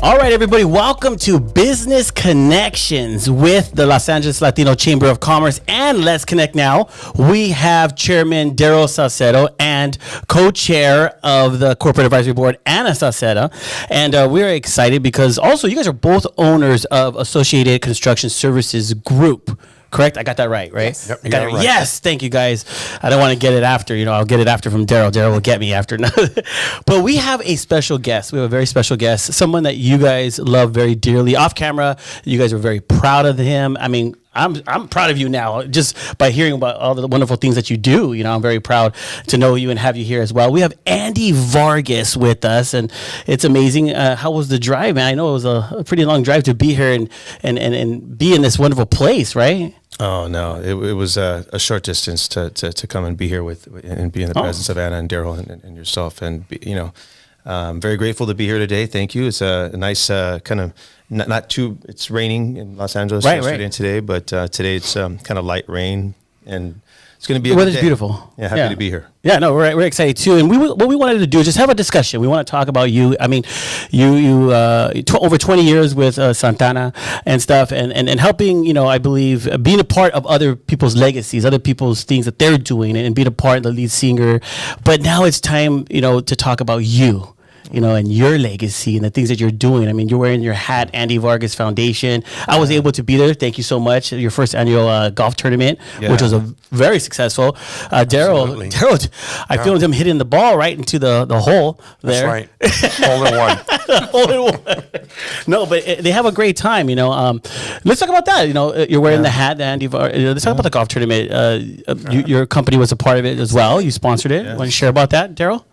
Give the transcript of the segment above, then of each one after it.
All right, everybody, welcome to Business Connections with the Los Angeles Latino Chamber of Commerce. And let's connect now. We have Chairman Darrel Sauceda and co-chair of the Corporate Advisory Board, Anna Sauceda. And we're excited because also you guys are both owners of Associated Construction Services Group. Correct? I got that right? Yes. Yep, I got it right. Yes, thank you guys. I don't want to get it after. I'll get it after from Darrel. Darrel will get me after. But we have a special guest. We have a very special guest, someone that you guys love very dearly. Off camera, you guys are very proud of him. I mean, I'm proud of you now just by hearing about all the wonderful things that you do. I'm very proud to know you and have you here as well. We have Andy Vargas with us, and it's amazing. How was the drive, man? I know it was a pretty long drive to be here and be in this wonderful place, right? Oh no! It was a short distance to come and be here and be in the presence of Anna and Darrel and yourself, and very grateful to be here today. Thank you. It's a nice kind of not too. It's raining in Los Angeles yesterday and today, but today it's kind of light rain, and it's going to be the weather's beautiful. Yeah, happy to be here. Yeah, no, we're excited too. And what we wanted to do is just have a discussion. We want to talk about you. I mean, you over 20 years with Santana and stuff, and helping, I believe, being a part of other people's legacies, other people's things that they're doing, and being a part of the lead singer. But now it's time, to talk about you. And your legacy and the things that you're doing. I mean, you're wearing your hat, Andy Vargas Foundation. I was able to be there. Thank you so much. Your first annual golf tournament, which was very successful. Darrel, I filmed him hitting the ball right into the hole there. That's right. Hole in one. Hole in one. No, but they have a great time. Let's talk about that. You're wearing the hat, the Andy Vargas. Let's talk about the golf tournament. Your company was a part of it as well. You sponsored it. Want to share about that, Darrel?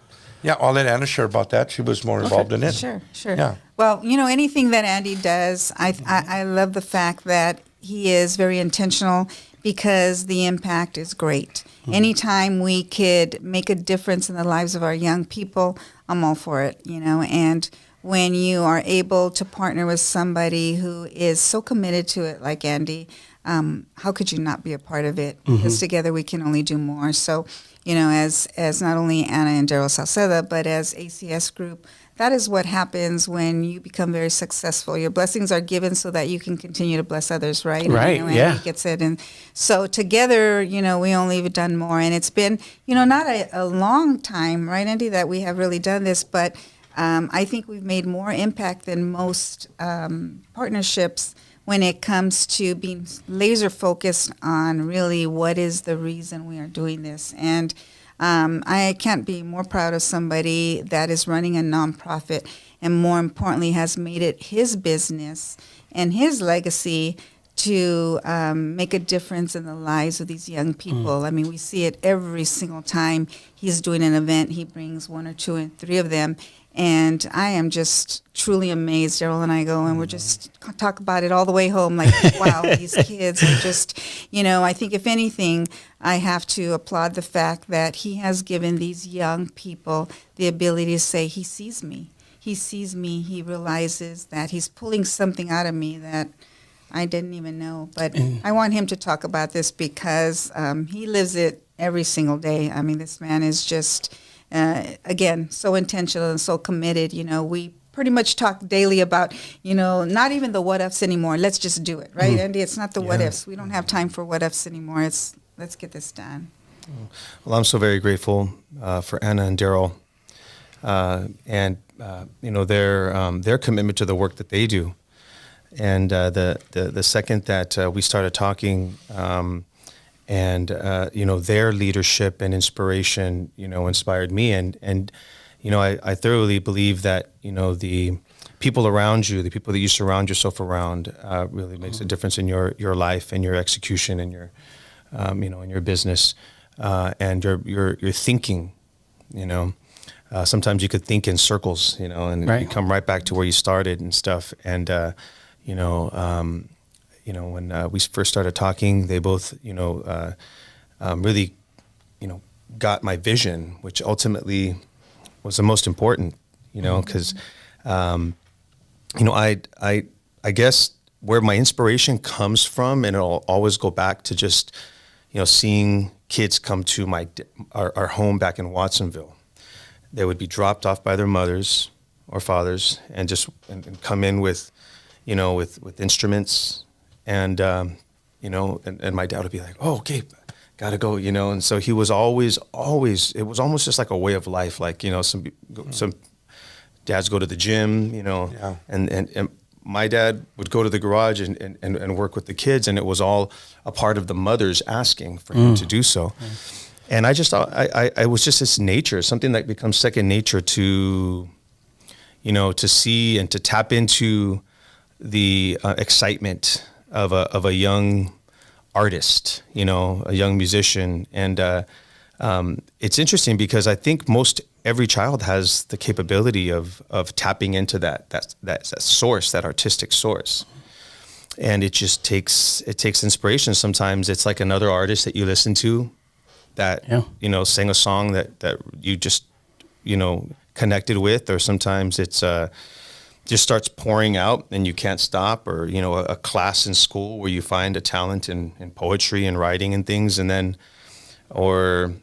Yeah, I'll let Anna share about that. She was more involved in it. Sure. Yeah. Well, anything that Andy does, I love the fact that he is very intentional because the impact is great. Mm-hmm. Anytime we could make a difference in the lives of our young people, I'm all for it, and when you are able to partner with somebody who is so committed to it like Andy, how could you not be a part of it? Mm-hmm. Because together we can only do more. So, as not only Anna and Darrel Sauceda, but as ACS Group, that is what happens when you become very successful. Your blessings are given so that you can continue to bless others, right? Right, Andy gets it. And so together, we only have done more. And it's been, not a long time, right, Andy, that we have really done this, but I think we've made more impact than most partnerships when it comes to being laser focused on really what is the reason we are doing this. And I can't be more proud of somebody that is running a nonprofit and more importantly has made it his business and his legacy to make a difference in the lives of these young people. I mean, we see it every single time he's doing an event. He brings one or two and three of them. And I am just truly amazed. Darrel and I go and we're just talk about it all the way home. Like, wow, these kids are just, I think if anything, I have to applaud the fact that he has given these young people the ability to say, he sees me. He sees me. He realizes that he's pulling something out of me that I didn't even know. But I want him to talk about this because he lives it every single day. I mean, this man is just... again, so intentional and so committed. We pretty much talk daily about, not even the what ifs anymore. Let's just do it, right, Andy? It's not the what ifs. We don't have time for what ifs anymore. It's let's get this done. Well, I'm so very grateful for Anna and Darrel, and their commitment to the work that they do, and the second that we started talking. And their leadership and inspiration, inspired me. And I thoroughly believe that, the people around you, the people that you surround yourself around, really makes a difference in your life and your execution and your, in your business and your thinking. Sometimes you could think in circles, and you come right back to where you started and stuff. And when we first started talking, they both, really, got my vision, which ultimately was the most important, because, I guess where my inspiration comes from, and it'll always go back to just, seeing kids come to our home back in Watsonville. They would be dropped off by their mothers, or fathers, and just and come in with, with instruments, and and my dad would be like, "Oh, okay, gotta go," and so he was always. It was almost just like a way of life, like some dads go to the gym, Yeah. and my dad would go to the garage and work with the kids, and it was all a part of the mothers asking for him to do so. And I just thought I was just this nature, something that becomes second nature to, to see and to tap into the excitement of a young artist, a young musician. And it's interesting because I think every child has the capability of tapping into that source, that artistic source. And it just takes inspiration. Sometimes it's like another artist that you listen to that, sang a song that you just, connected with, or sometimes it's just starts pouring out and you can't stop, or, a class in school where you find a talent in poetry and writing and things. And then, or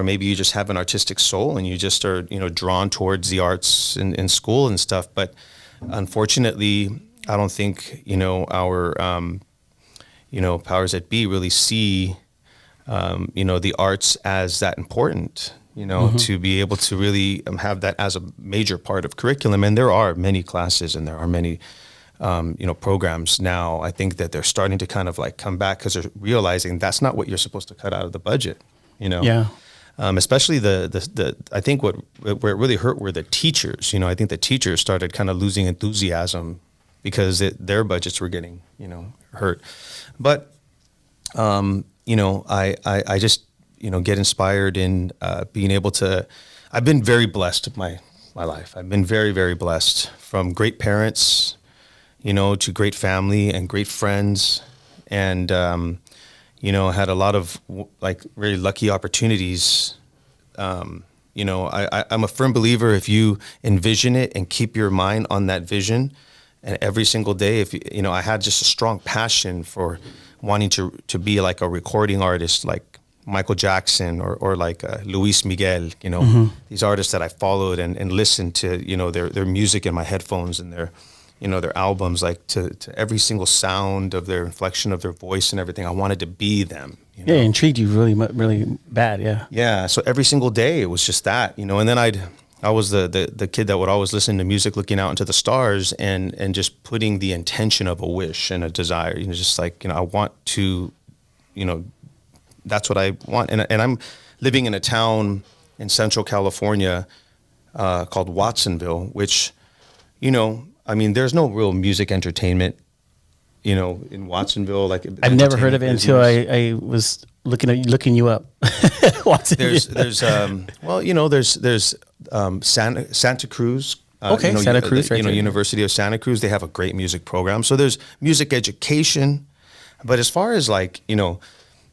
maybe you just have an artistic soul and you just are, drawn towards the arts in school and stuff. But unfortunately, I don't think, our, powers that be really see, the arts as that important, to be able to really have that as a major part of curriculum. And there are many classes and there are many, programs now. I think that they're starting to kind of like come back because they're realizing that's not what you're supposed to cut out of the budget, Yeah. Especially I think where it really hurt were the teachers. I think the teachers started kind of losing enthusiasm because their budgets were getting, hurt. But, I just, get inspired in being able to. I've been very blessed my life. I've been very, very blessed, from great parents, to great family and great friends, and had a lot of like very lucky opportunities. I'm a firm believer, if you envision it and keep your mind on that vision, and every single day, if I had just a strong passion for wanting to be like a recording artist, like Michael Jackson or like Luis Miguel, these artists that I followed and listened to, their music in my headphones and their albums, like to every single sound of their inflection of their voice and everything. I wanted to be them. Yeah, it intrigued you really bad. Yeah. Yeah. So every single day it was just that, and then I was the kid that would always listen to music, looking out into the stars and just putting the intention of a wish and a desire, just like, I want to, that's what I want. And I'm living in a town in Central California called Watsonville, which, there's no real music entertainment, in Watsonville. Like I've never heard of it until I was looking you up. There's Santa Cruz. Santa Cruz, right there. University of Santa Cruz. They have a great music program. So there's music education, but as far as like,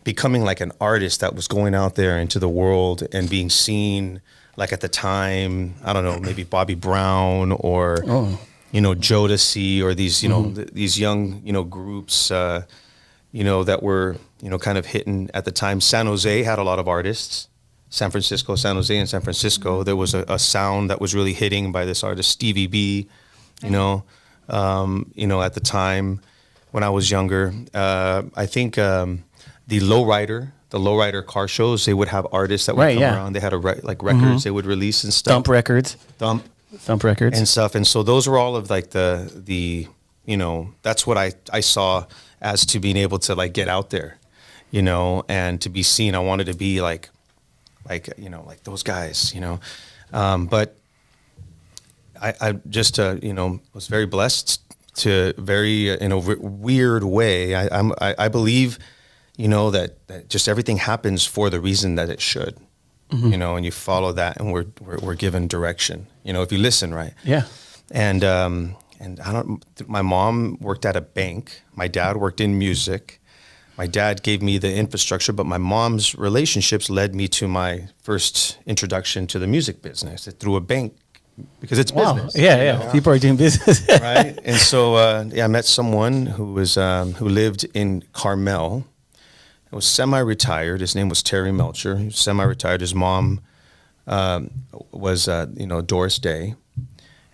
becoming like an artist that was going out there into the world and being seen, like at the time, I don't know, maybe Bobby Brown or, Jodeci, or these, these young, groups, that were, kind of hitting at the time. San Jose had a lot of artists. San Jose and San Francisco. There was a sound that was really hitting by this artist, Stevie B, at the time when I was younger. I think the lowrider car shows, they would have artists that would come around. They had records they would release and stuff. Thump records and stuff. And so those were all of like the that's what I saw as to being able to like get out there, and to be seen. I wanted to be like those guys, but I just was very blessed to in a weird way. I believe, that just everything happens for the reason that it should, and you follow that, and we're given direction, if you listen, right? Yeah. And my mom worked at a bank. My dad worked in music. My dad gave me the infrastructure, but my mom's relationships led me to my first introduction to the music business through a bank, because it's business. Yeah. People are doing business. Right. And so, I met someone who lived in Carmel. He was semi-retired. His name was Terry Melcher. He was semi-retired. His mom was, Doris Day.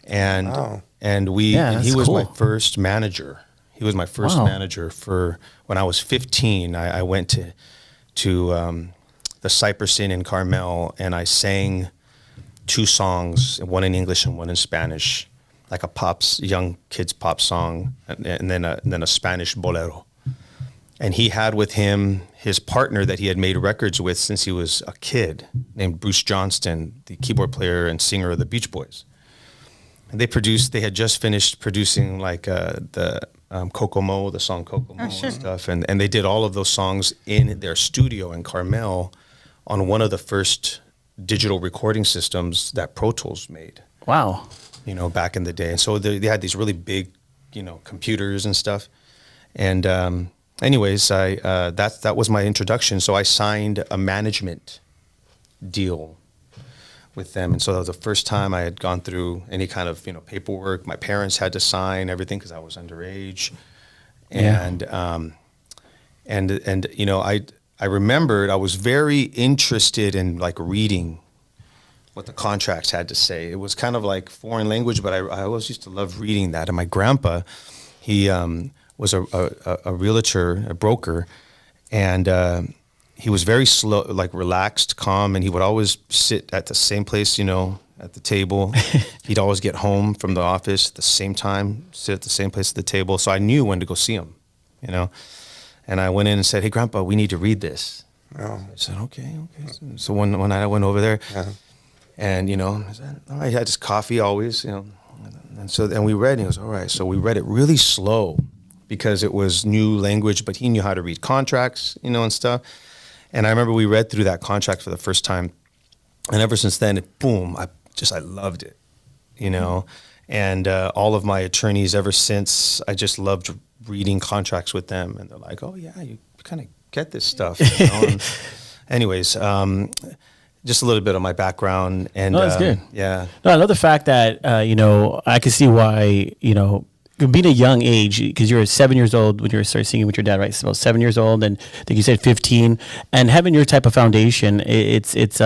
and Wow. and he that's was my cool. first manager. He was my first Wow. manager for when I was 15. I went to the Cypress Inn in Carmel, and I sang 2 songs, one in English and one in Spanish, like a young kids pop song, and then a Spanish bolero. And he had with him his partner that he had made records with since he was a kid, named Bruce Johnston, the keyboard player and singer of the Beach Boys. And they had just finished producing like the Kokomo, the song Kokomo and stuff. And they did all of those songs in their studio in Carmel on one of the first digital recording systems that Pro Tools made, Wow. back in the day. And so they had these really big, computers and stuff. And anyways, that was my introduction. So I signed a management deal with them, and so that was the first time I had gone through any kind of paperwork. My parents had to sign everything because I was underage, and I remembered I was very interested in like reading what the contracts had to say. It was kind of like foreign language, but I always used to love reading that. And my grandpa, he was a realtor, a broker, and he was very slow, like relaxed, calm, and he would always sit at the same place, at the table. He'd always get home from the office at the same time, sit at the same place at the table. So I knew when to go see him, And I went in and said, "Hey, Grandpa, we need to read this." Oh. I said, okay. So one night I went over there, and I said, all right, I had this coffee always, and we read, and he goes, all right. So we read it really slow because it was new language, but he knew how to read contracts, and stuff. And I remember we read through that contract for the first time, and ever since then, boom, I loved it, And all of my attorneys ever since, I just loved reading contracts with them, and they're like, "Oh yeah, you kind of get this stuff." And anyways, just a little bit of my background, and No, that's good. Yeah, No, I love the fact that I can see why being a young age, because you were 7 years old when you started singing with your dad, right? So about 7 years old, and I think you said 15, and having your type of foundation, it's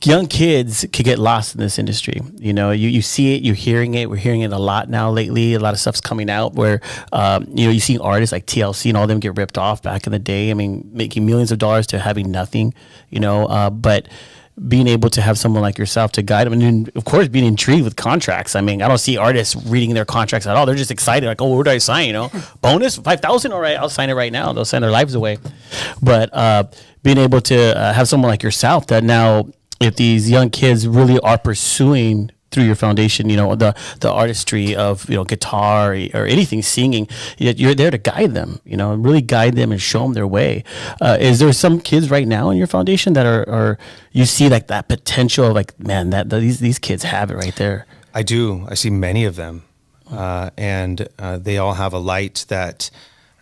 young kids could get lost in this industry. You see it, you're hearing it. We're hearing it a lot now lately. A lot of stuff's coming out where, you see artists like TLC and all them get ripped off back in the day. I mean, making millions of dollars to having nothing, but being able to have someone like yourself to guide them. And then, of course, being intrigued with contracts. I mean, I don't see artists reading their contracts at all. They're just excited. Like, oh, where do I sign? Bonus, 5,000. All right, I'll sign it right now. They'll sign their lives away. But being able to have someone like yourself that now, if these young kids really are pursuing through your foundation, the artistry of, guitar or anything, singing, you're there to guide them, really guide them and show them their way. Is there some kids right now in your foundation that are you see like that potential of like, man, these kids have it right there? I do. I see many of them, and they all have a light that,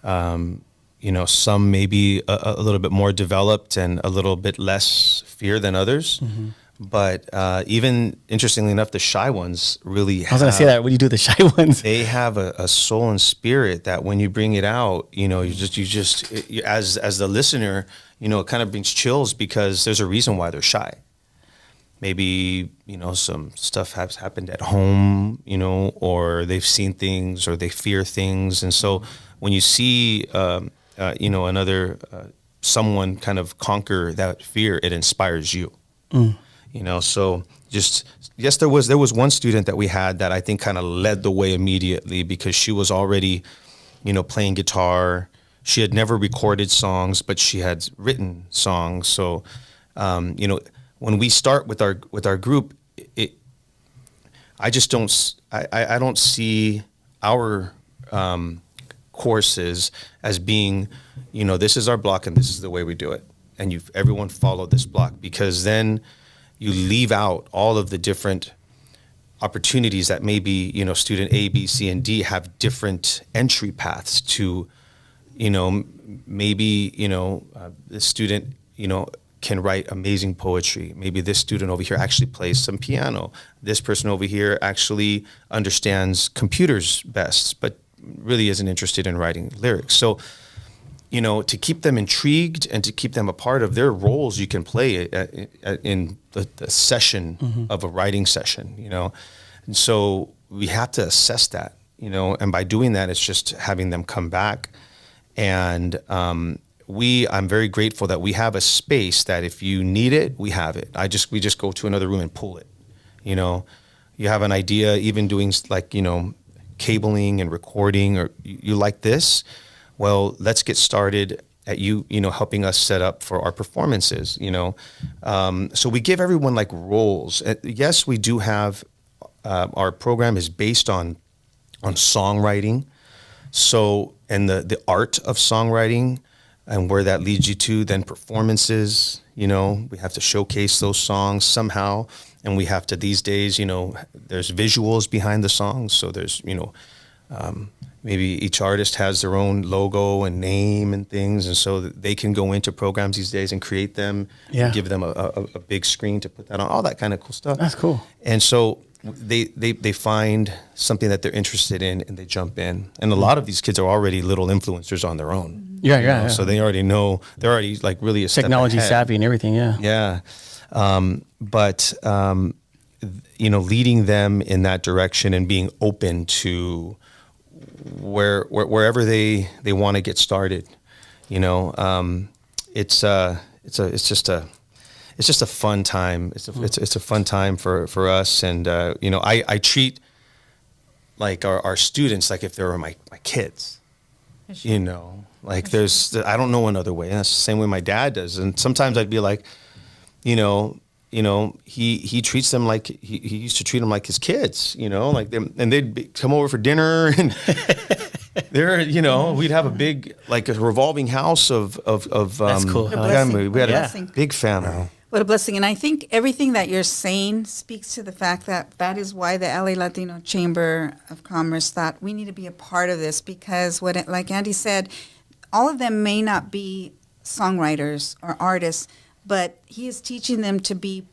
some may be a little bit more developed and a little bit less fear than others. Mm-hmm. But even interestingly enough, the shy ones really I was going to say that when you do the shy ones. They have a soul and spirit that when you bring it out, as the listener, it kind of brings chills because there's a reason why they're shy. Maybe, some stuff has happened at home, or they've seen things or they fear things. And so when you see, another someone kind of conquer that fear, it inspires you. Mm. So yes, there was one student that we had that I think kind of led the way immediately because she was already, playing guitar. She had never recorded songs, but she had written songs. So, when we start with our group, I don't see our courses as being, this is our block and this is the way we do it, and everyone follow this block, because then you leave out all of the different opportunities that maybe, student A, B, C, and D have different entry paths to, maybe, the student, can write amazing poetry. Maybe this student over here actually plays some piano. This person over here actually understands computers best, but really isn't interested in writing lyrics. So, to keep them intrigued and to keep them a part of their roles you can play in the session of a writing session, And so we have to assess that, you know, and by doing that, it's just having them come back. And I'm very grateful that we have a space that if you need it, we have it. We just go to another room and pull it. You know, you have an idea, even doing like, you know, cabling and recording, or you like this, well, let's get started at you know, helping us set up for our performances, you know. So we give everyone like roles. Yes, we do have, our program is based on songwriting. So, and the art of songwriting and where that leads you to, then performances, you know, we have to showcase those songs somehow. And we have to, these days, you know, there's visuals behind the songs. So there's, you know, maybe each artist has their own logo and name and things. And so that they can go into programs these days and create them, and give them a big screen to put that on, all that kind of cool stuff. That's cool. And so they find something that they're interested in and they jump in. And a lot of these kids are already little influencers on their own. Yeah. So they already know, they're already like really a Technology step ahead. savvy and everything. Yeah. Yeah. But you know, leading them in that direction and being open to wherever they want to get started, you know, it's just a fun time. It's a fun time for us. And, you know, I treat like our students, like if they were my kids, you know, like I don't know another way. That's the same way my dad does. And sometimes I'd be like, you know, he treats them like he used to treat them like his kids, you know, like them, and come over for dinner, and you know, we'd have a big, like a revolving house of That's cool. family. We had Yeah. a big family. What a blessing. And I think everything that you're saying speaks to the fact that is why the LA Latino Chamber of Commerce thought we need to be a part of this, because like Andy said, all of them may not be songwriters or artists, but he is teaching them to be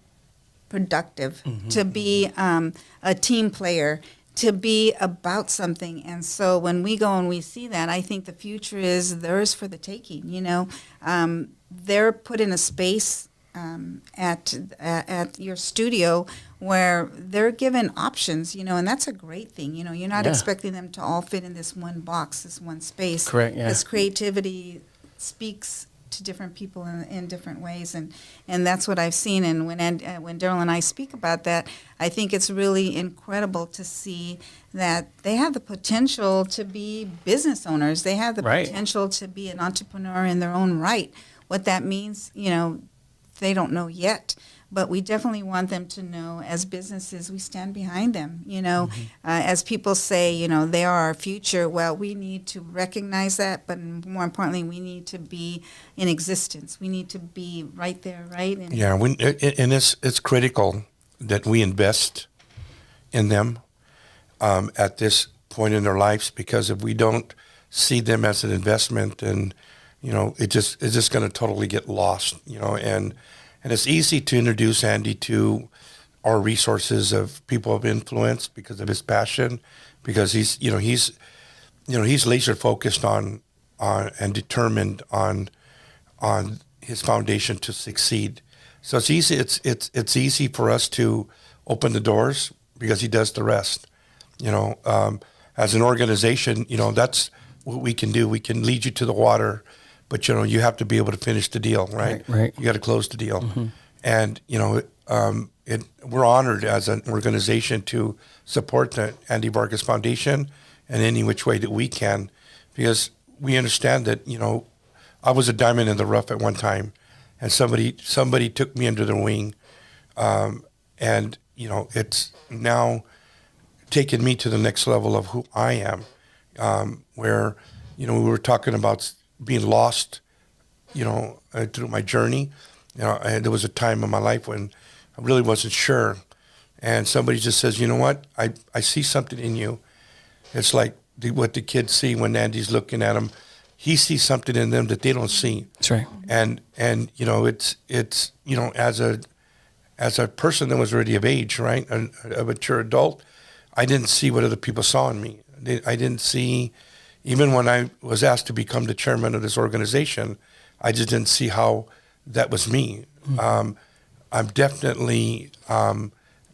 productive, to be a team player, to be about something. And so when we go and we see that, I think the future is theirs for the taking. You know, they're put in a space at your studio where they're given options, you know, and that's a great thing. You know, you're not expecting them to all fit in this one box, this one space. Correct, yeah. This creativity speaks to different people in different ways, and that's what I've seen. And when Darrel and I speak about that, I think it's really incredible to see that they have the potential to be business owners. They have the potential to be an entrepreneur in their own right. What that means, you know, they don't know yet, but we definitely want them to know, as businesses, we stand behind them. You know, as people say, you know, they are our future. Well, we need to recognize that, but more importantly, we need to be in existence. We need to be right there, right? And and it's critical that we invest in them at this point in their lives, because if we don't see them as an investment, then, you know, it's just going to totally get lost, you know. And it's easy to introduce Andy to our resources of people of influence because of his passion, because he's laser focused on and determined on his foundation to succeed. So it's easy. It's easy for us to open the doors because he does the rest. You know, as an organization, you know, that's what we can do. We can lead you to the water, but, you know, you have to be able to finish the deal, right? Right. You got to close the deal. And, you know, we're honored as an organization to support the Andy Vargas Foundation in any which way that we can, because we understand that, you know, I was a diamond in the rough at one time, and somebody took me under their wing. And, you know, it's now taken me to the next level of who I am, where, you know, we were talking about being lost, you know, through my journey. You know, there was a time in my life when I really wasn't sure, and somebody just says, you know what, I see something in you. It's like what the kids see when Andy's looking at them. He sees something in them that they don't see. That's right. And you know, it's you know, as a person that was already of age, right, a mature adult, I didn't see what other people saw in me. I didn't see, even when I was asked to become the chairman of this organization, I just didn't see how that was me. I'm definitely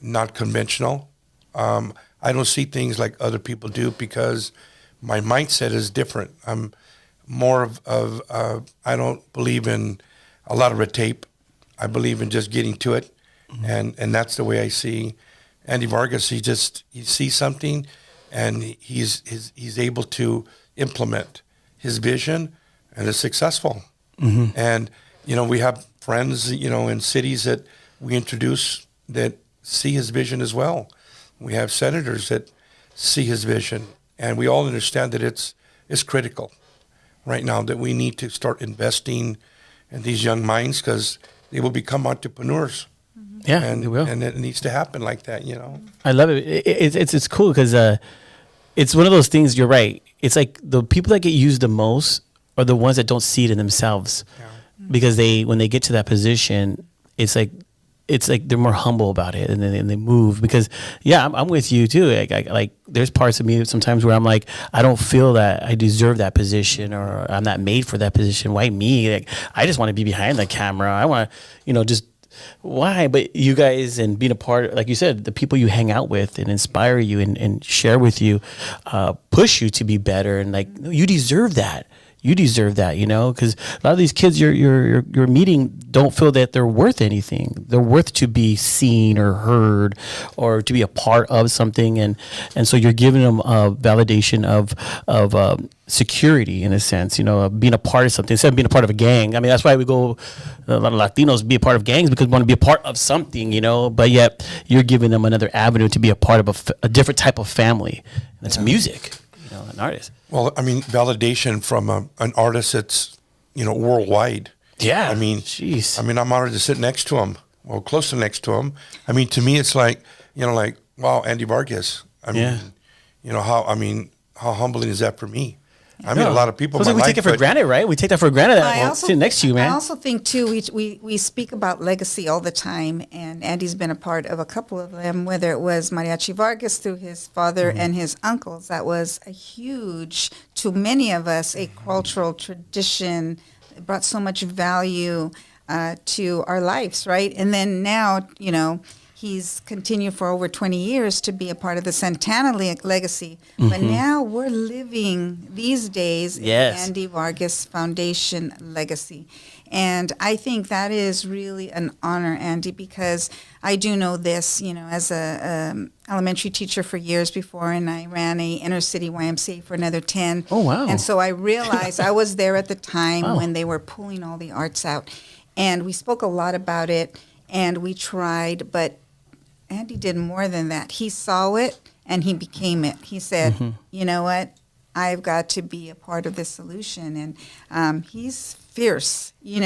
not conventional. I don't see things like other people do because my mindset is different. I'm more of I don't believe in a lot of red tape. I believe in just getting to it, and that's the way I see Andy Vargas. He sees something, and he's able to implement his vision, and is successful. And we have friends in cities that we introduce that see his vision as well. We have senators that see his vision, and we all understand that it's critical right now that we need to start investing in these young minds because they will become entrepreneurs. Yeah, and they will. And it needs to happen like that, I love it. It's cool because it's one of those things. You're right. It's like the people that get used the most are the ones that don't see it in themselves, because when they get to that position, it's like they're more humble about it, and then they move. Because I'm with you too. Like there's parts of me sometimes where I'm like, I don't feel that I deserve that position, or I'm not made for that position. Why me? Like I just want to be behind the camera. I want to, just. Why? But you guys, and being a part, like you said, the people you hang out with and inspire you and share with you, push you to be better. And like, no, you deserve that. You deserve that, because a lot of these kids you're meeting don't feel that they're worth anything. They're worth to be seen or heard, or to be a part of something, and so you're giving them a validation of security, in a sense, being a part of something instead of being a part of a gang. I mean, that's why we go, a lot of Latinos be a part of gangs, because we want to be a part of something, but yet you're giving them another avenue to be a part of a different type of family. And that's music, an artist. Well, I mean, validation from an artist that's, worldwide. Yeah. I mean, jeez. I mean, I'm honored to sit next to him, or close to next to him. I mean, to me, it's like, wow, Andy Vargas. I mean, how humbling is that for me? I mean, a lot of people. We take it for granted, right? We take that for granted. Sitting next to you, man. I also think too, we speak about legacy all the time, and Andy's been a part of a couple of them. Whether it was Mariachi Vargas through his father and his uncles, that was a huge, to many of us, a cultural tradition. It brought so much value to our lives, right? And then now, he's continued for over 20 years to be a part of the Santana legacy. But now we're living these days in the Andy Vargas Foundation legacy. And I think that is really an honor, Andy, because I do know this, as a elementary teacher for years before, and I ran a inner city YMCA for another 10. Oh, wow. And so I realized I was there at the time when they were pulling all the arts out. And we spoke a lot about it, and we tried, but Andy did more than that. He saw it and he became it. He said, you know what? I've got to be a part of this solution. And he's fierce. You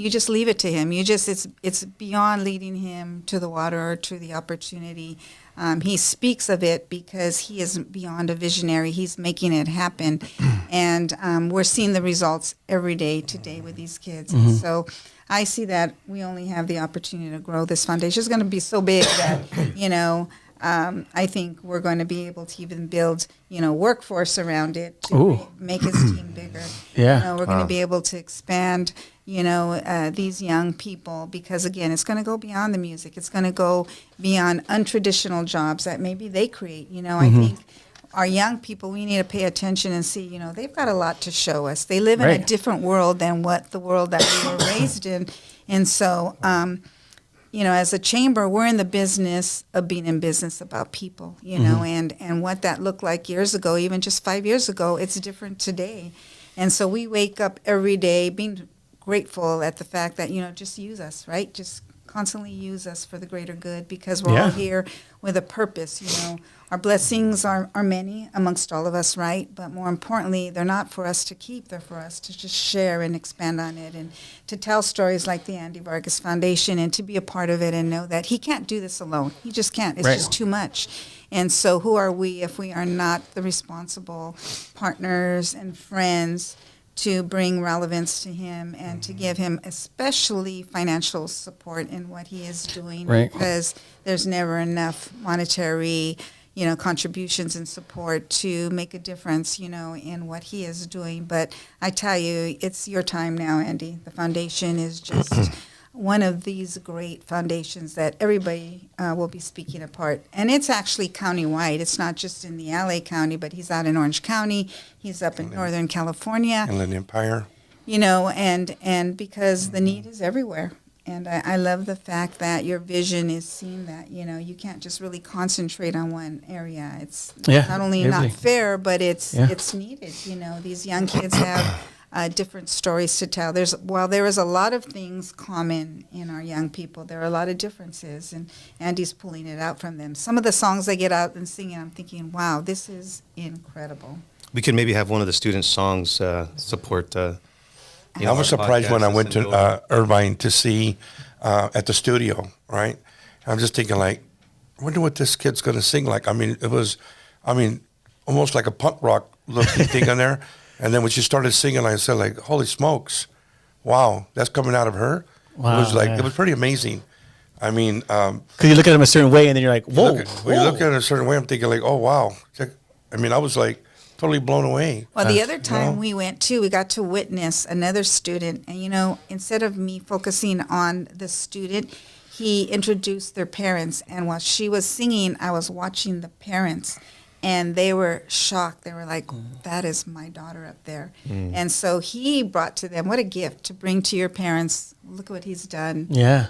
just leave it to him. It's beyond leading him to the water or to the opportunity. He speaks of it because he is beyond a visionary. He's making it happen. And we're seeing the results every day today with these kids. And so I see that we only have the opportunity to grow this foundation. It's going to be so big that, I think we're going to be able to even build, workforce around it to make his team bigger. Yeah. We're going to be able to expand, these young people, because, again, it's going to go beyond the music. It's going to go beyond untraditional jobs that maybe they create. I think our young people, we need to pay attention and see, they've got a lot to show us. They live in a different world than what the world that we were raised in. And so, as a chamber, we're in the business of being in business about people, and what that looked like years ago, even just 5 years ago, it's different today. And so we wake up every day being grateful at the fact that, just use us, right? Just constantly use us for the greater good, because we're all here with a purpose. Our blessings are many amongst all of us, right? But more importantly, they're not for us to keep. They're for us to just share and expand on it, and to tell stories like the Andy Vargas Foundation, and to be a part of it and know that he can't do this alone. He just can't. It's just too much. And so who are we if we are not the responsible partners and friends to bring relevance to him and to give him especially financial support in what he is doing, because there's never enough monetary contributions and support to make a difference, in what he is doing. But I tell you, it's your time now, Andy. The foundation is just one of these great foundations that everybody will be speaking apart. And it's actually countywide. It's not just in the LA County, but he's out in Orange County. He's up in Northern California. Inland Empire. You know, and because the need is everywhere. And I love the fact that your vision is seeing that, you know, you can't just really concentrate on one area. It's not only not fair, but it's needed. You know, these young kids have different stories to tell. While there is a lot of things common in our young people, there are a lot of differences, and Andy's pulling it out from them. Some of the songs they get out and singing, I'm thinking, wow, this is incredible. We could maybe have one of the students' songs support. I was surprised when I went to Irvine to see at the studio, right? I'm just thinking, like, I wonder what this kid's going to sing like. I mean, it was, almost like a punk rock looking thing on there. And then when she started singing, I said, like, holy smokes, wow, that's coming out of her. Wow, it was like, it was pretty amazing. I mean, because you look at them a certain way, and then you're like, whoa. When you look at it a certain way, I'm thinking, like, oh, wow. I mean, I was like, totally blown away. Well, the other time we went too, we got to witness another student, and you know, instead of me focusing on the student, he introduced their parents, and while she was singing, I was watching the parents, and they were shocked. They were like, that is my daughter up there. And so he brought to them, what a gift to bring to your parents. Look at what he's done. Yeah.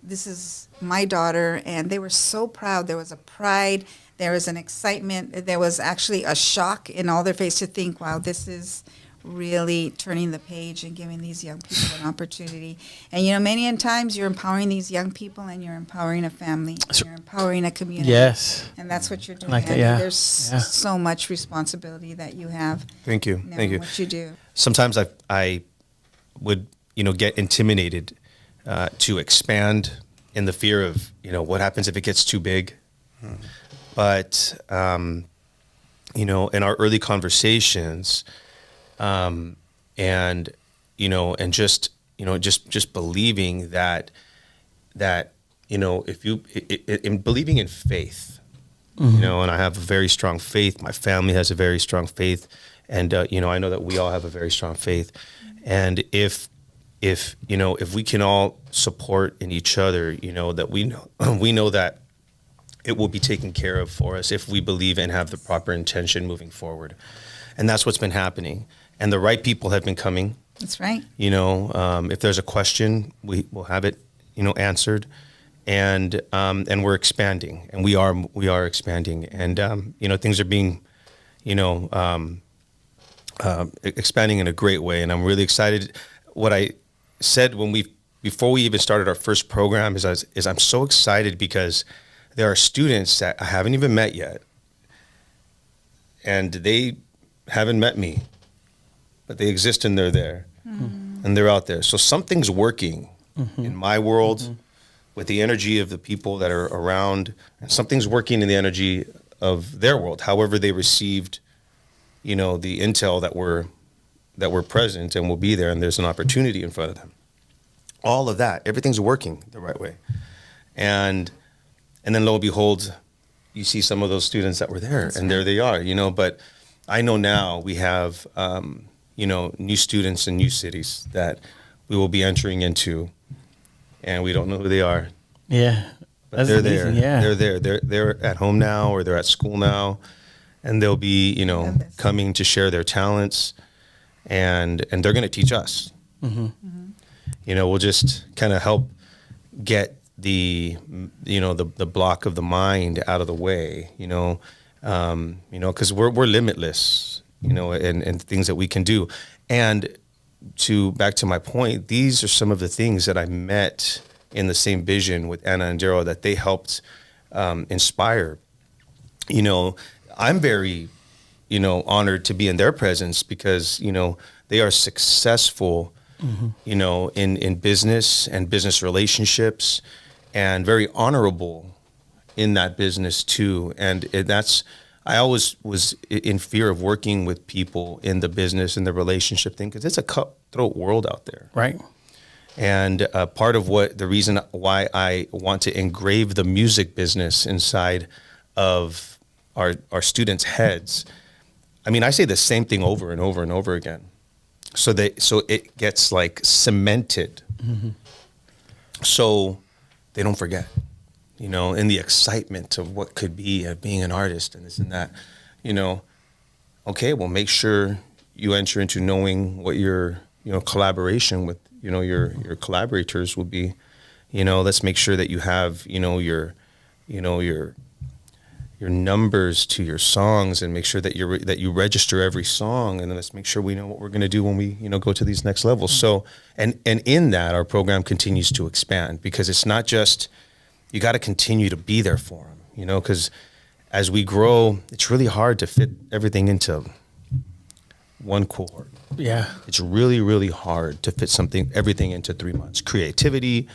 This is my daughter, and they were so proud. There was a pride. There was an excitement. There was actually a shock in all their face to think, wow, this is really turning the page and giving these young people an opportunity. And, you know, many times you're empowering these young people, and you're empowering a family. And you're empowering a community. Yes. And that's what you're doing. Like that, Andy. yeah. There's so much responsibility that you have. Thank you. Now Thank you. What you do. Sometimes I would, get intimidated to expand in the fear of, what happens if it gets too big. But, in our early conversations, and just believing that, if you, in believing in faith, and I have a very strong faith, my family has a very strong faith, and, I know that we all have a very strong faith. And if we can all support in each other, that we know that it will be taken care of for us if we believe and have the proper intention moving forward. And that's what's been happening. And the right people have been coming. That's right. If there's a question, we will have it, answered. And we're expanding, and we are expanding. And, things are being, expanding in a great way. And I'm really excited. What I said before we even started our first program is I'm so excited because there are students that I haven't even met yet, and they haven't met me, but they exist and they're there, and they're out there. So something's working in my world with the energy of the people that are around, and something's working in the energy of their world, however they received, the intel that we're present and will be there, and there's an opportunity in front of them. All of that, everything's working the right way. And then lo and behold, you see some of those students that were there. That's and right. There they are, but I know now we have, new students in new cities that we will be entering into, and we don't know who they are. Yeah. But they're amazing. there. Yeah. They're there. They're at home now, or they're at school now, and they'll be, coming to share their talents, and they're going to teach us. We'll just kind of help get the block of the mind out of the way, because we're limitless, and things that we can do. And back to my point, these are some of the things that I met in the same vision with Anna and Darrel that they helped inspire. I'm very, honored to be in their presence because, they are successful, in business and business relationships, and very honorable in that business too. And I always was in fear of working with people in the business and the relationship thing, because it's a cutthroat world out there. Right. And part of the reason why I want to engrave the music business inside of our students' heads, I say the same thing over and over and over again. So it gets like cemented. so they don't forget, in the excitement of what could be being an artist and this and that, okay, well, make sure you enter into knowing what your, collaboration with, your collaborators will be. Let's make sure that you have, your numbers to your songs, and make sure that you register every song, and then let's make sure we know what we're going to do when we go to these next levels. So and in that, our program continues to expand, because it's not just, you got to continue to be there for them, because as we grow, it's really hard to fit everything into one cohort. Yeah. It's really, really hard to fit everything into 3 months. Creativity,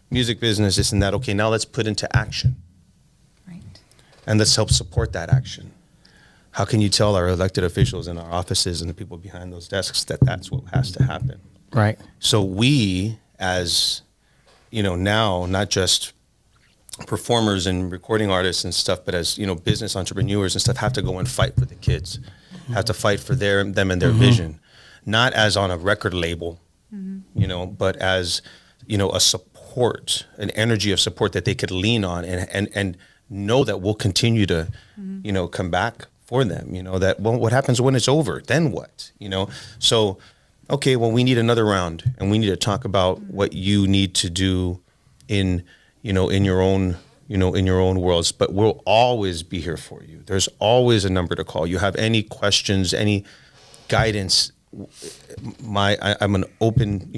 music business, this and that. Okay, now let's put into action. And let's help support that action. How can you tell our elected officials in our offices and the people behind those desks that that's what has to happen? Right. So we, as, now, not just performers and recording artists and stuff, but as, business entrepreneurs and stuff, have to go and fight for the kids, have to fight for them and their vision, not as on a record label, but as, a support, an energy of support that they could lean on and know that we'll continue to, come back for them, that, well, what happens when it's over? Then what? So, okay, well, we need another round, and we need to talk about what you need to do in your own worlds, but we'll always be here for you. There's always a number to call. You have any questions, any guidance, I'm an open,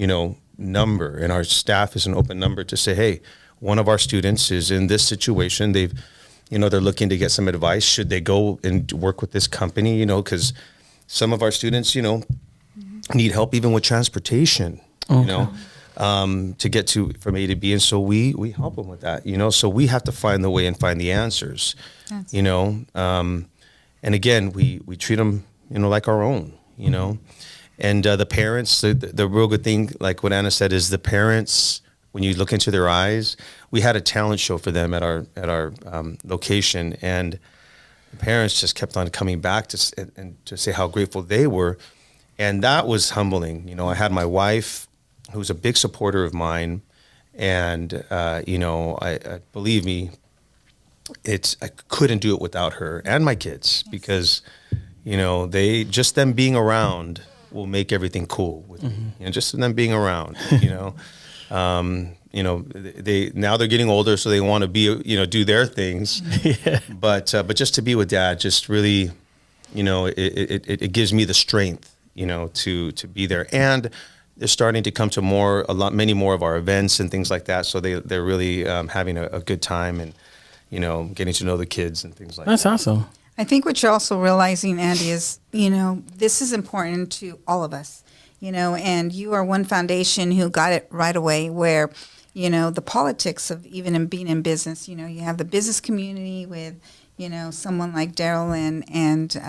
number, and our staff is an open number to say, hey, one of our students is in this situation. They're looking to get some advice. Should they go and work with this company? Because some of our students, need help even with transportation, to get from A to B. And so we help them with that, so we have to find the way and find the answers, and again, we treat them, like our own, and the parents, the real good thing, like what Anna said, is the parents, when you look into their eyes. We had a talent show for them at our location, and the parents just kept on coming back to say how grateful they were, and that was humbling. I had my wife, who's a big supporter of mine, and I believe me, I couldn't do it without her and my kids, because them being around will make everything cool with me. Just them being around, they're getting older, so they want to be, do their things. Yeah. But just to be with Dad, just really, it gives me the strength, to be there. And they're starting to come to many more of our events and things like that. So they're really having a good time, and, getting to know the kids and things like that. That's awesome. I think what you're also realizing, Andy, is, this is important to all of us, and you are one foundation who got it right away, where, the politics of even being in business, you have the business community with, someone like Darrel and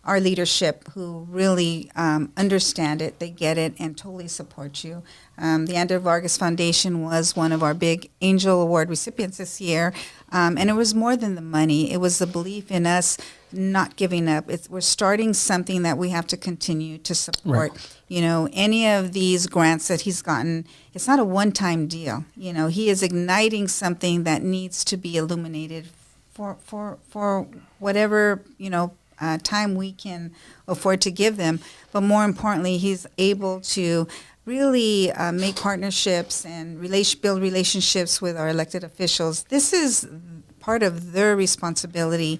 our leadership, who really understand it, they get it, and totally support you. The Andy Vargas Foundation was one of our big Angel Award recipients this year, and it was more than the money. It was the belief in us not giving up. We're starting something that we have to continue to support. Right. Any of these grants that he's gotten, it's not a one-time deal. He is igniting something that needs to be illuminated for whatever, time we can afford to give them. But more importantly, he's able to really make partnerships and build relationships with our elected officials. This is part of their responsibility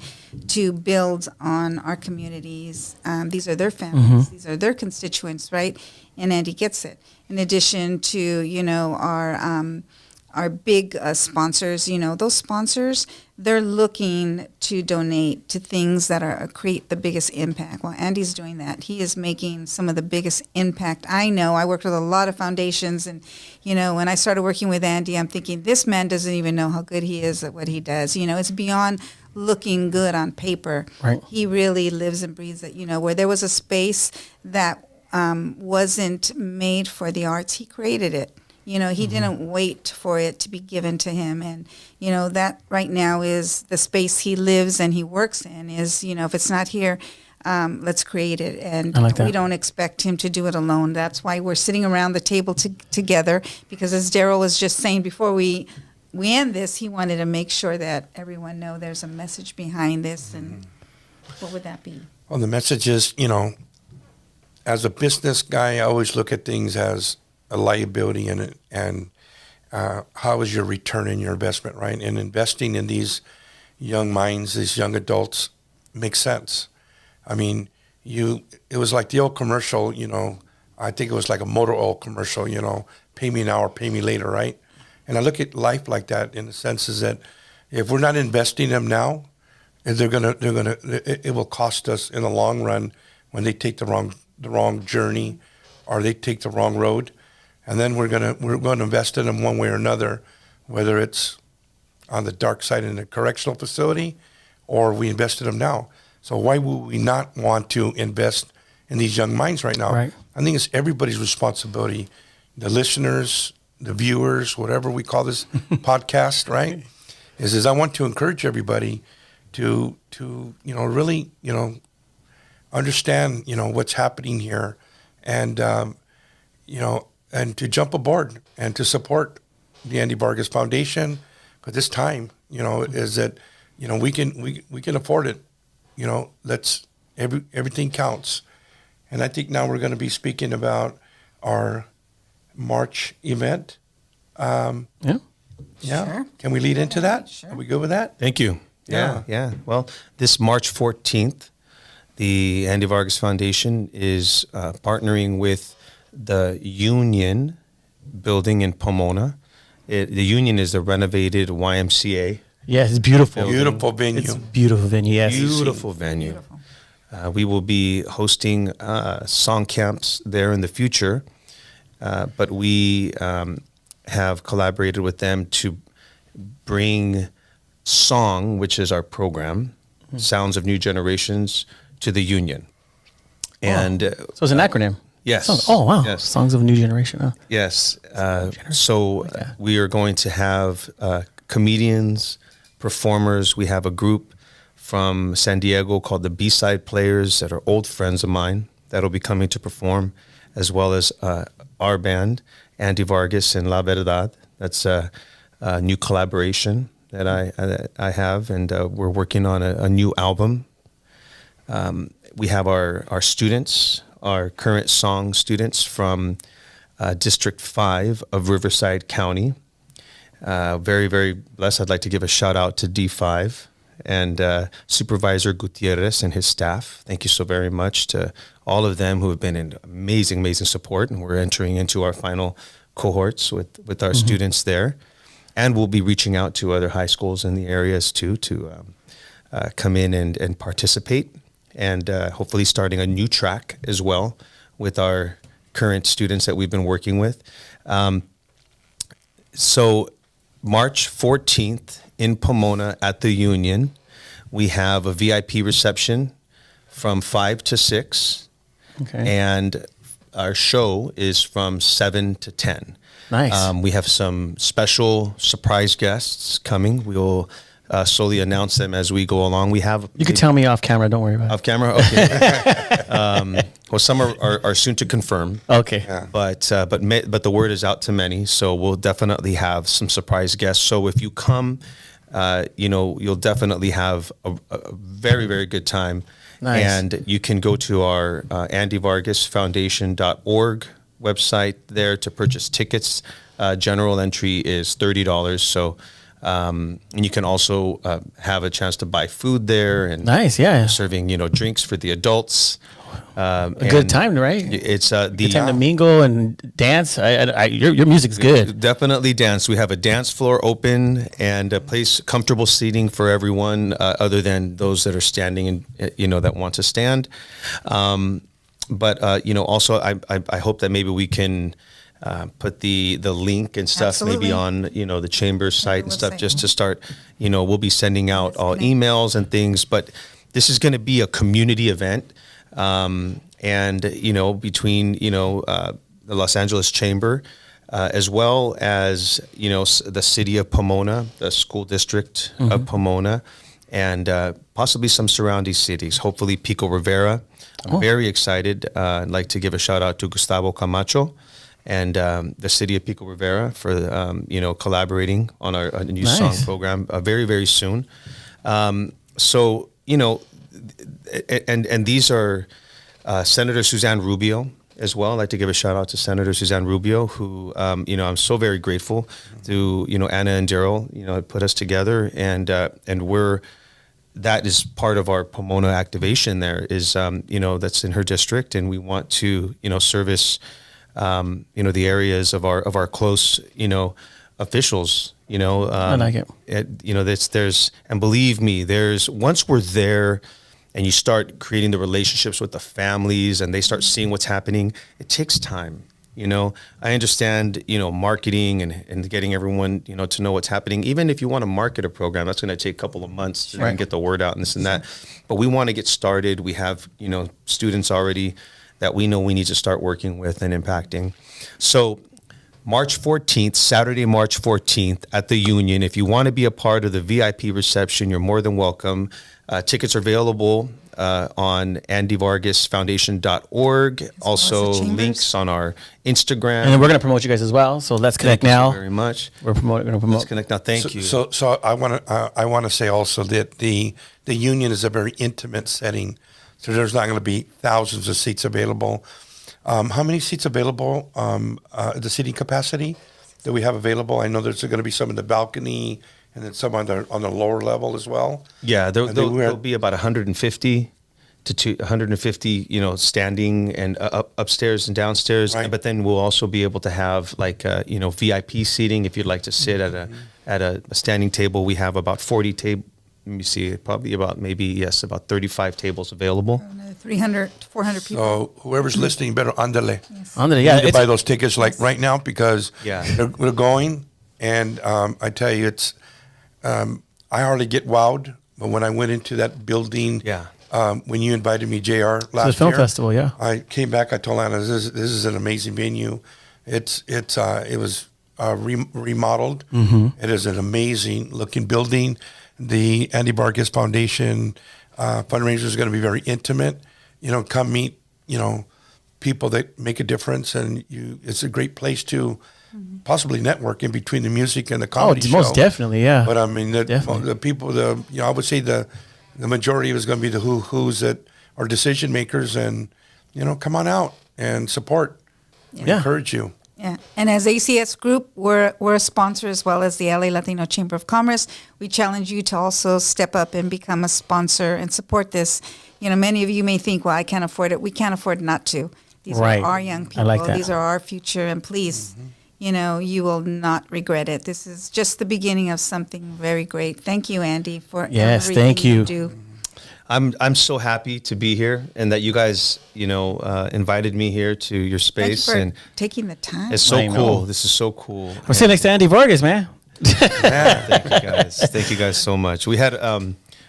to build on our communities. These are their families. These are their constituents, right? And Andy gets it. In addition to, our big sponsors, those sponsors, they're looking to donate to things that create the biggest impact. Well, Andy's doing that. He is making some of the biggest impact. I know I worked with a lot of foundations, and, when I started working with Andy, I'm thinking, this man doesn't even know how good he is at what he does. It's beyond looking good on paper. Right. He really lives and breathes it, where there was a space that wasn't made for the arts, he created it. He didn't wait for it to be given to him. And, that right now is the space he lives and he works in is, if it's not here, let's create it. And I like that. we don't expect him to do it alone. That's why we're sitting around the table together, because as Darrel was just saying before we end this, he wanted to make sure that everyone know there's a message behind this. And what would that be? Well, the message is, as a business guy, I always look at things as a liability in it, and how is your return in your investment, right? And investing in these young minds, these young adults, makes sense. I mean, it was like the old commercial, I think it was like a motor oil commercial, pay me now or pay me later, right? And I look at life like that, in the sense is that if we're not investing them now, it will cost us in the long run when they take the wrong journey, or they take the wrong road. And then we're going to invest in them one way or another, whether it's on the dark side in a correctional facility, or we invest in them now. So why would we not want to invest in these young minds right now? Right. I think it's everybody's responsibility, the listeners, the viewers, whatever we call this podcast, right? Is I want to encourage everybody to really understand what's happening here, and and to jump aboard and to support the Andy Vargas Foundation. But this time, is that we can afford it. Everything counts. And I think now we're going to be speaking about our March event. Yeah. Yeah. Sure. Can we lead into that? Sure. Are we good with that? Thank you. Yeah. Well, this March 14th, the Andy Vargas Foundation is partnering with the Union building in Pomona. The Union is a renovated YMCA. Yeah, it's beautiful. Beautiful venue. It's a beautiful venue, yes. Beautiful venue. Beautiful. We will be hosting song camps there in the future, but we have collaborated with them to bring song, which is our program, Sounds of New Generations, to the Union. And So it's an acronym. yes. Songs. Oh, wow. Yes. Songs of a New Generation. Oh. Yes. We are going to have comedians, performers. We have a group from San Diego called the B-Side Players that are old friends of mine that'll be coming to perform, as well as our band, Andy Vargas and La Verdad. That's a new collaboration that I have, and we're working on a new album. We have our students, our current song students from District 5 of Riverside County. Very, very blessed. I'd like to give a shout out to D5 and Supervisor Gutierrez and his staff. Thank you so very much to all of them who have been in amazing, amazing support. And we're entering into our final cohorts with our students there. And we'll be reaching out to other high schools in the areas too to come in and participate. And hopefully starting a new track as well with our current students that we've been working with. So March 14th in Pomona at the Union, we have a VIP reception from 5 to 6. Okay. And our show is from 7 to 10. Nice. We have some special surprise guests coming. We'll slowly announce them as we go along. We have You can tell me off camera. Don't worry about it. off camera. Okay. Well, some are soon to confirm. Okay. Yeah. But the word is out to many, so we'll definitely have some surprise guests. So if you come, you'll definitely have a very, very good time. Nice. And you can go to our andyvargasfoundation.org website there to purchase tickets. General entry is $30. So, and you can also have a chance to buy food there and Nice, yeah. serving, drinks for the adults. A good time, right? It's Good time to mingle and dance. Your music's good. Definitely dance. We have a dance floor open and a place, comfortable seating for everyone, other than those that are standing and that want to stand. But also I hope that maybe we can put the link and stuff Absolutely. maybe on the chamber site and stuff, website. just to start. We'll be sending out all emails and things, but this is going to be a community event. And between the Los Angeles Chamber, as well as the city of Pomona, the school district of Pomona, and possibly some surrounding cities, hopefully Pico Rivera. I'm very excited. I'd like to give a shout out to Gustavo Camacho and the city of Pico Rivera for collaborating on a new song program very, very soon. So and these are Senator Suzanne Rubio as well. I'd like to give a shout out to Senator Suzanne Rubio, who I'm so very grateful to Anna and Darrel put us together, and that is part of our Pomona activation. There is that's in her district, and we want to service the areas of our close officials. I like it. There's and believe me, there's once we're there. And you start creating the relationships with the families, and they start seeing what's happening. It takes time, I understand, marketing and getting everyone, to know what's happening. Even if you want to market a program, that's going to take a couple of months to get the word out and this and that. But we want to get started. We have, students already that we know we need to start working with and impacting. So March 14th, Saturday, March 14th at the Union. If you want to be a part of the VIP reception, you're more than welcome. Tickets are available on andyvargasfoundation.org. Also links on our Instagram. And then we're going to promote you guys as well. So let's connect now. Thank you very much. We're going to promote. Let's connect now. Thank you. So I want to say also that the Union is a very intimate setting. So there's not going to be thousands of seats available. How many seats available? The seating capacity that we have available. I know there's going to be some in the balcony, and then some on the lower level as well. Yeah, there'll be about 150 to 150, standing and upstairs and downstairs. Right. But then we'll also be able to have VIP seating if you'd like to sit at a standing table. We have about 40 tables. Let me see, probably about 35 tables available. 300, 400 people. So whoever's listening, better andale. Yes. Andale, You yeah. need to buy those tickets right now because Yeah. they're going. And I tell you, it's I hardly get wowed. But when I went into that building, when you invited me, JR, last the film year, festival, yeah. I came back. I told Anna, this is an amazing venue. It was remodeled. Mm-hmm. It is an amazing looking building. The Andy Vargas Foundation fundraiser is going to be very intimate. Come meet, people that make a difference, and it's a great place to possibly network in between the music and the comedy show. Most definitely, yeah. But I mean, the people, I would say the majority is going to be the who's that are decision makers, and come on out and support, and encourage you. Yeah, and as ACS Group, we're a sponsor as well as the LA Latino Chamber of Commerce. We challenge you to also step up and become a sponsor and support this. Many of you may think, well, I can't afford it. We can't afford not to. These are our young people. I like that. These are our future, and please, you will not regret it. This is just the beginning of something very great. Thank you, Andy, for everything thank you. you do. I'm so happy to be here and that you guys, invited me here to your space. Thank you and for taking the time. it's so I cool. know. This is so cool. We're sitting next to Andy Vargas, man. Thank you guys. Thank you guys so much. We had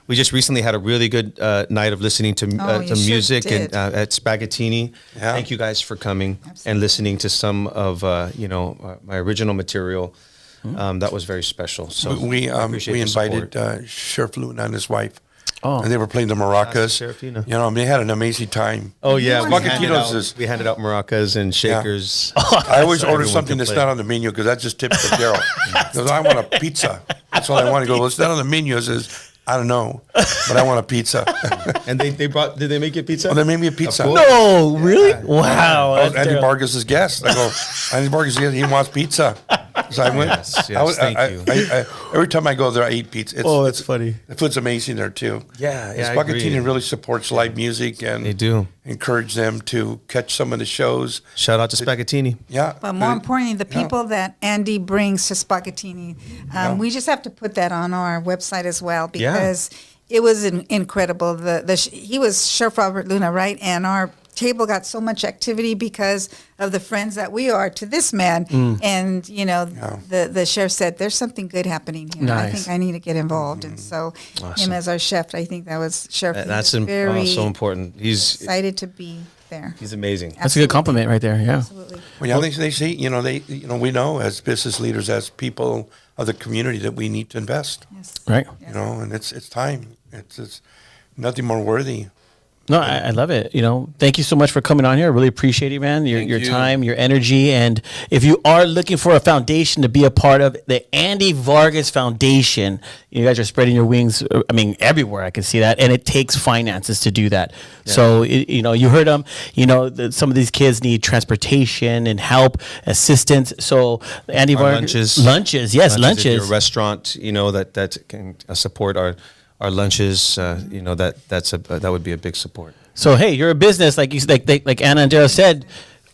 we just recently had a really good night of listening to you sure music did. and at Spaghettini. Yeah. Thank you guys for coming Absolutely. and listening to some of my original material. That was very special. So We I appreciate we the invited support. Sheriff Luna and his wife, Oh. and they were playing the maracas. Serafina. They had an amazing time. Oh yeah, Spaghettinos we handed out maracas and shakers. I always So order everyone something can that's play. not on the menu because that just tips to Darrel. Because I want a pizza. That's all I want to go. Well, it's not on the menu. It says, I don't know, but I want a pizza. And they brought. Did they make you pizza? Well, they made me a pizza. Of course. No, really? Wow. I was that's Andy terrible. Vargas' guest. I go, Andy Vargas, he wants pizza. So I went. Yes, thank you. I, every time I go there, I eat pizza. That's funny. The food's amazing there too. Yeah, And I Spaghettini agree. really supports live music and They do. encourage them to catch some of the shows. Shout out to Spaghettini. Yeah, But more importantly, the people that Andy brings to Spaghettini, we just have to put that on our website as well because it was incredible. He was Sheriff Robert Luna, right? And our table got so much activity because of the friends that we are to this man. And, the sheriff said, there's something good happening here. I Nice. think I need to get involved. And so him as our chef, I think that was Sheriff That's very so important. He's excited to be there. He's amazing. That's a good compliment right there. Yeah. Absolutely. Well, yeah, they see, we know as business leaders, as people of the community, that we need to invest. Yes. Right. And it's time. It's nothing more worthy. No, I love it. Thank you so much for coming on here. I really appreciate it, man. Your you. time, your energy. And if you are looking for a foundation to be a part of, the Andy Vargas Foundation, you guys are spreading your wings, everywhere. I can see that. And it takes finances to do that. Yeah. So, you heard them. Some of these kids need transportation and help, assistance. So, Andy Vargas. Lunches. Yes, lunches. If you're a restaurant, that can support our lunches, that would be a big support. So hey, you're a business like Anna and Darrel said.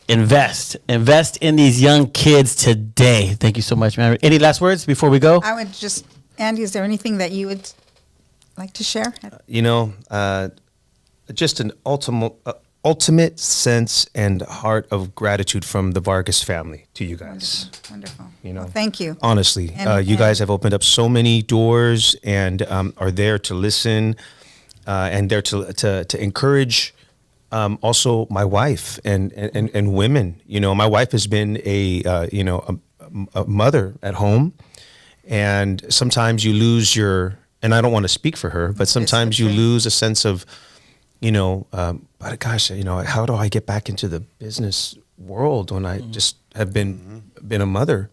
Invest in these young kids today. Thank you so much, man. Any last words before we go? I would just, Andy, is there anything that you would like to share? Just an ultimate sense and heart of gratitude from the Vargas family to you guys. Wonderful. Well, thank you. Honestly, And you guys have opened up so many doors and are there to listen and there to encourage also my wife and women. My wife has been a mother at home, and sometimes you lose and I don't want to speak for her, but sometimes you lose a sense of, but gosh, how do I get back into the business world when I just have been a mother?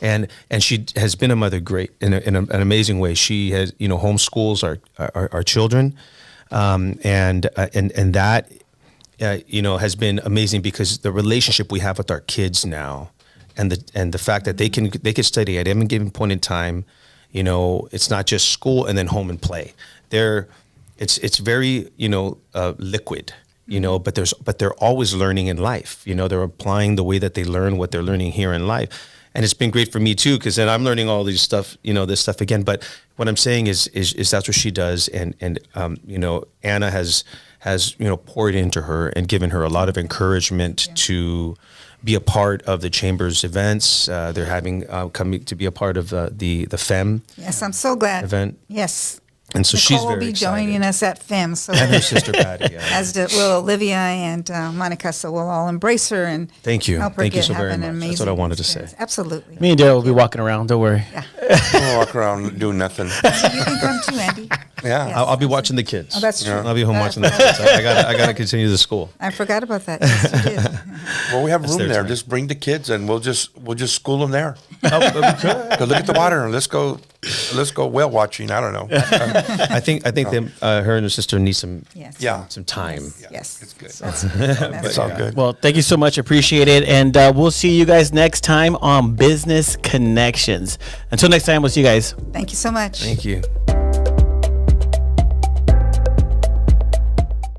And she has been a mother great in an amazing way. She has, homeschools our children. And that, has been amazing because the relationship we have with our kids now and the fact that they can study at any given point in time, it's not just school and then home and play. It's very, liquid, but they're always learning in life. They're applying the way that they learn what they're learning here in life. And it's been great for me too, because then I'm learning all these stuff, this stuff again. But what I'm saying is that's what she does. And Anna has poured into her and given her a lot of encouragement to be a part of the Chamber's events. They're having coming to be a part of the FEM. Yes, I'm so glad. Event. Yes. And so Nicole she's very will be excited. joining us at FEM. So And her sister Patty. Yeah. as will Olivia and Monica. So we'll all embrace her and Thank you. help her Thank you get so have very an much. amazing That's what I wanted to experience. say. Absolutely. Me and Darrel will be walking around. Don't worry. We'll walk around doing nothing. You can come too, Andy. Yeah. Yes. I'll be watching the kids. Oh, that's true. I'll be home watching the kids. I got to continue the school. I forgot about that. Yes, you did. Well, we have room their there. time. Just bring the kids, and we'll just school them there. Oh, Go look at the water, and let's go whale watching. I don't know. I think her and her sister need some Yes. Yeah. some time. Yes. It's good. That's It's all good. Well, thank you so much. Appreciate it. And we'll see you guys next time on Business Connections. Until next time, we'll see you guys. Thank you so much. Thank you.